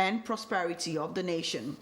and prosperity of the nation.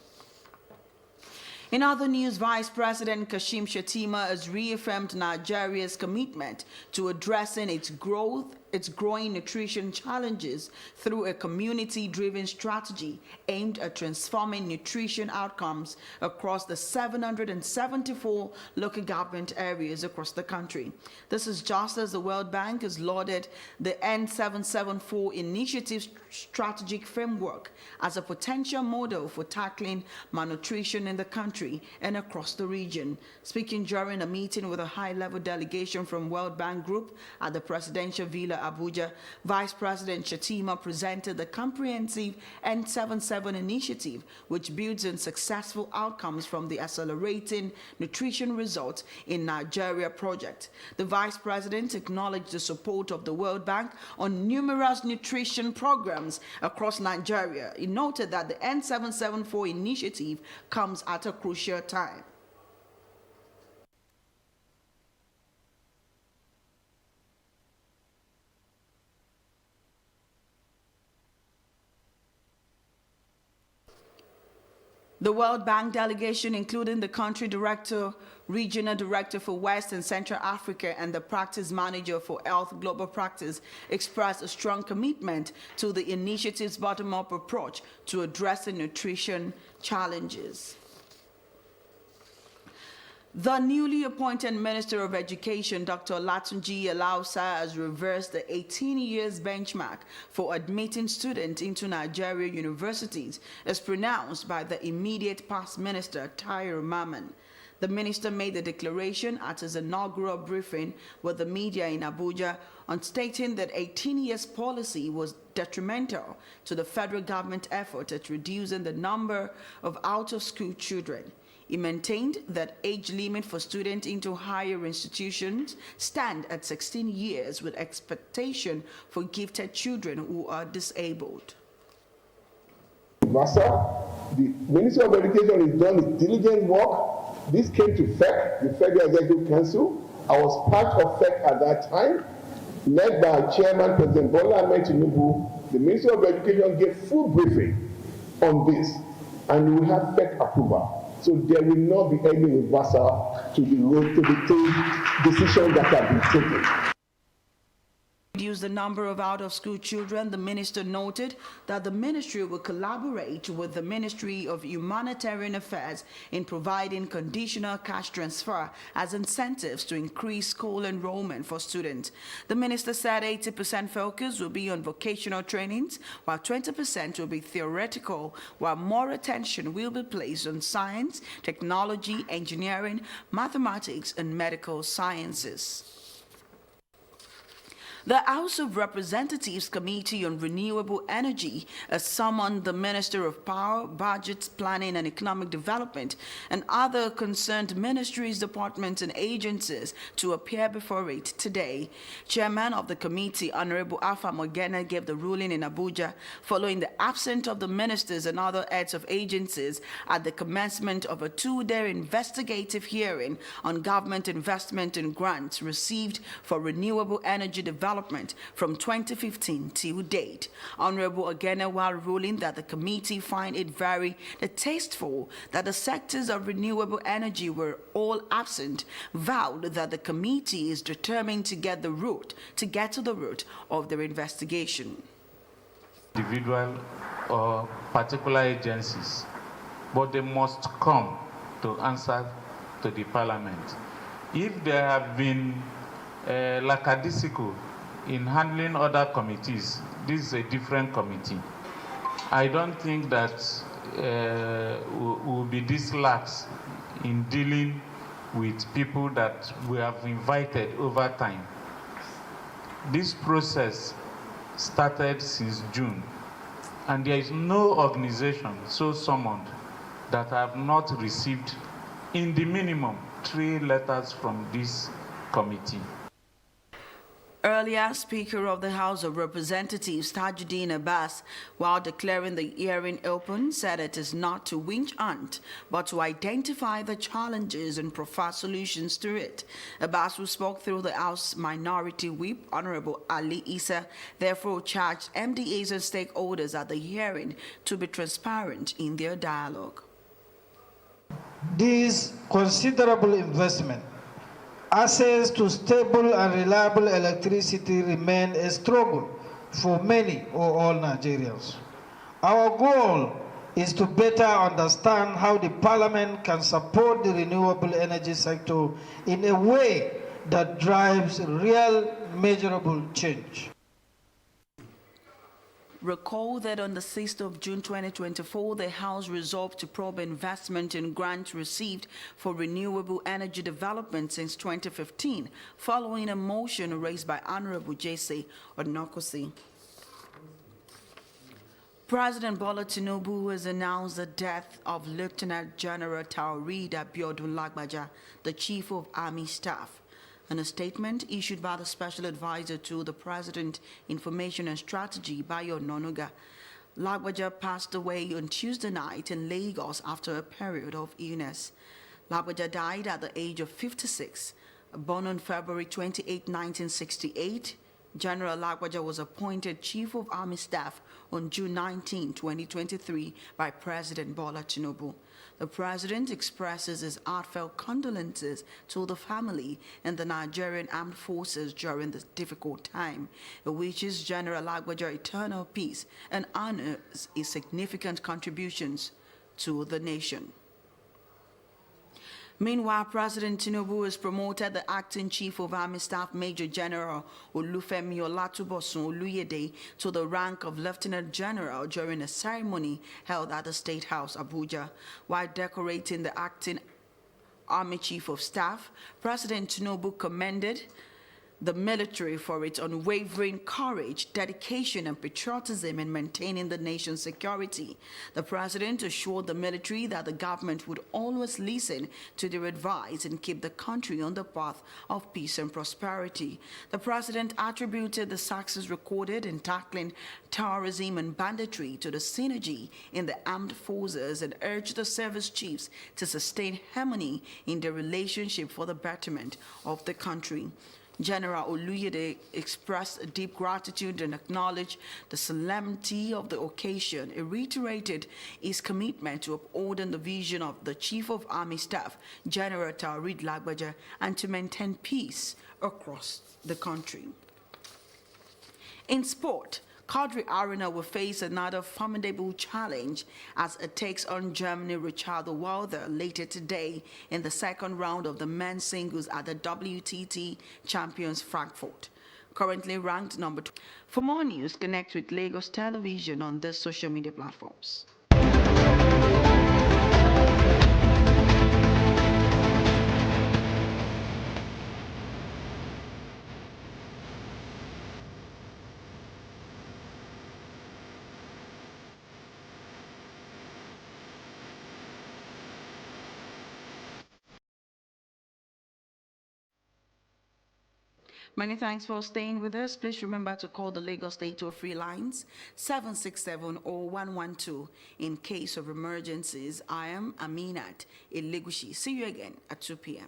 In other news, Vice President Kashim Shettima has reaffirmed Nigeria's commitment to addressing its growing nutrition challenges through a community-driven strategy aimed at transforming nutrition outcomes across the 774 local government areas across the country. This is just as the World Bank has lauded the N774 Initiative strategic framework as a potential model for tackling malnutrition in the country and across the region. Speaking during a meeting with a high-level delegation from World Bank Group at the Presidential Villa Abuja, Vice President Shettima presented the comprehensive N77 initiative, which builds on successful outcomes from the Accelerating Nutrition Results in Nigeria project. The Vice President acknowledged the support of the World Bank on numerous nutrition programs across Nigeria. He noted that the N774 initiative comes at a crucial time. The World Bank delegation, including the country director, regional director for West and Central Africa, and the practice manager for Health Global Practice, expressed a strong commitment to the initiative's bottom-up approach to addressing nutrition challenges. The newly appointed Minister of Education, Dr. Olatunji Alausa, has reversed the 18 years benchmark for admitting students into Nigeria universities, as pronounced by the immediate past minister, Tayo Mamman. The minister made the declaration at his inaugural briefing with the media in Abuja on stating that 18 years policy was detrimental to the federal government effort at reducing the number of out-of-school children. He maintained that age limit for students into higher institutions stand at 16 years with expectation for gifted children who are disabled. Master, the Ministry of Education has done its diligent work. This came to FEC, the Federal Executive Council. I was part of FEC at that time, led by Chairman President Bola Ahmed Tinubu. The Ministry of Education gave full briefing on this, and we have FEC approval. So there will not be any reversal to the decisions that have been taken. Reduce the number of out-of-school children, the minister noted that the ministry will collaborate with the Ministry of Humanitarian Affairs in providing conditional cash transfer as incentives to increase school enrollment for students. The minister said 80% focus will be on vocational trainings, while 20% will be theoretical, while more attention will be placed on science, technology, engineering, mathematics, and medical sciences. The House of Representatives Committee on Renewable Energy has summoned the Minister of Power, Budget, Planning and Economic Development and other concerned ministries, departments and agencies to appear before it today. Chairman of the committee, Honorable Alpha Mogena, gave the ruling in Abuja following the absence of the ministers and other heads of agencies at the commencement of a two-day investigative hearing on government investment and grants received for renewable energy development from 2015 till date. Honorable Ogene, while ruling that the committee find it very distasteful that the sectors of renewable energy were all absent, vowed that the committee is determined to get to the root of their investigation. Individual or particular agencies, but they must come to answer to the parliament. If there have been lackadaisical in handling other committees, this is a different committee. I don't think that we'll be this lax in dealing with people that we have invited over time. This process started since June, and there is no organization so summoned that have not received, in the minimum, 3 letters from this committee. Earlier, Speaker of the House of Representatives Tajuddin Abbas, while declaring the hearing open, said it is not to winch hunt, but to identify the challenges and provide solutions to it. Abbas, who spoke through the House Minority Whip, Honorable Ali Issa, therefore charged MDAs and stakeholders at the hearing to be transparent in their dialogue. This considerable investment, access to stable and reliable electricity remain a struggle for many or all Nigerians. Our goal is to better understand how the Parliament can support the renewable energy sector in a way that drives real measurable change. Recall that on the 6th of June 2024, the House resolved to probe investment in grants received for renewable energy development since 2015, following a motion raised by Honorable J.C. Onokosi. President Bola Tinubu has announced the death of Lieutenant General Taoreed Abiodun Lagbaja, the Chief of Army Staff. In a statement issued by the Special Advisor to the President, Information and Strategy, Bayo Ononuga, Lagbaja passed away on Tuesday night in Lagos after a period of illness. Lagbaja died at the age of 56. Born on February 28, 1968, General Lagbaja was appointed Chief of Army Staff on June 19, 2023 by President Bola Tinubu. The President expresses his heartfelt condolences to the family and the Nigerian Armed Forces during this difficult time. He wishes General Lagbaja eternal peace and honors his significant contributions to the nation. Meanwhile, President Tinubu has promoted the acting Chief of Army Staff Major General Olufemi Olatubosun Oluyede to the rank of Lieutenant General during a ceremony held at the State House, Abuja. While decorating the acting Army Chief of Staff, President Tinubu commended the military for its unwavering courage, dedication, and patriotism in maintaining the nation's security. The president assured the military that the government would always listen to their advice and keep the country on the path of peace and prosperity. The president attributed the success recorded in tackling terrorism and banditry to the synergy in the armed forces and urged the service chiefs to sustain harmony in their relationship for the betterment of the country. General Oluyede expressed deep gratitude and acknowledged the solemnity of the occasion. He reiterated his commitment to upholding the vision of the Chief of Army Staff, General Taoreed Lagbaja, and to maintain peace across the country. In sport, Quadri Arena will face another formidable challenge as it takes on Germany Richardo Walther later today in the second round of the men's singles at the WTT Champions Frankfurt. Currently ranked number 2. For more news, connect with Lagos Television on these social media platforms. Many thanks for staying with us. Please remember to call the Lagos State toll-free lines 767 or 112 in case of emergencies. I am Aminat Elegushi. See you again at 2 p.m.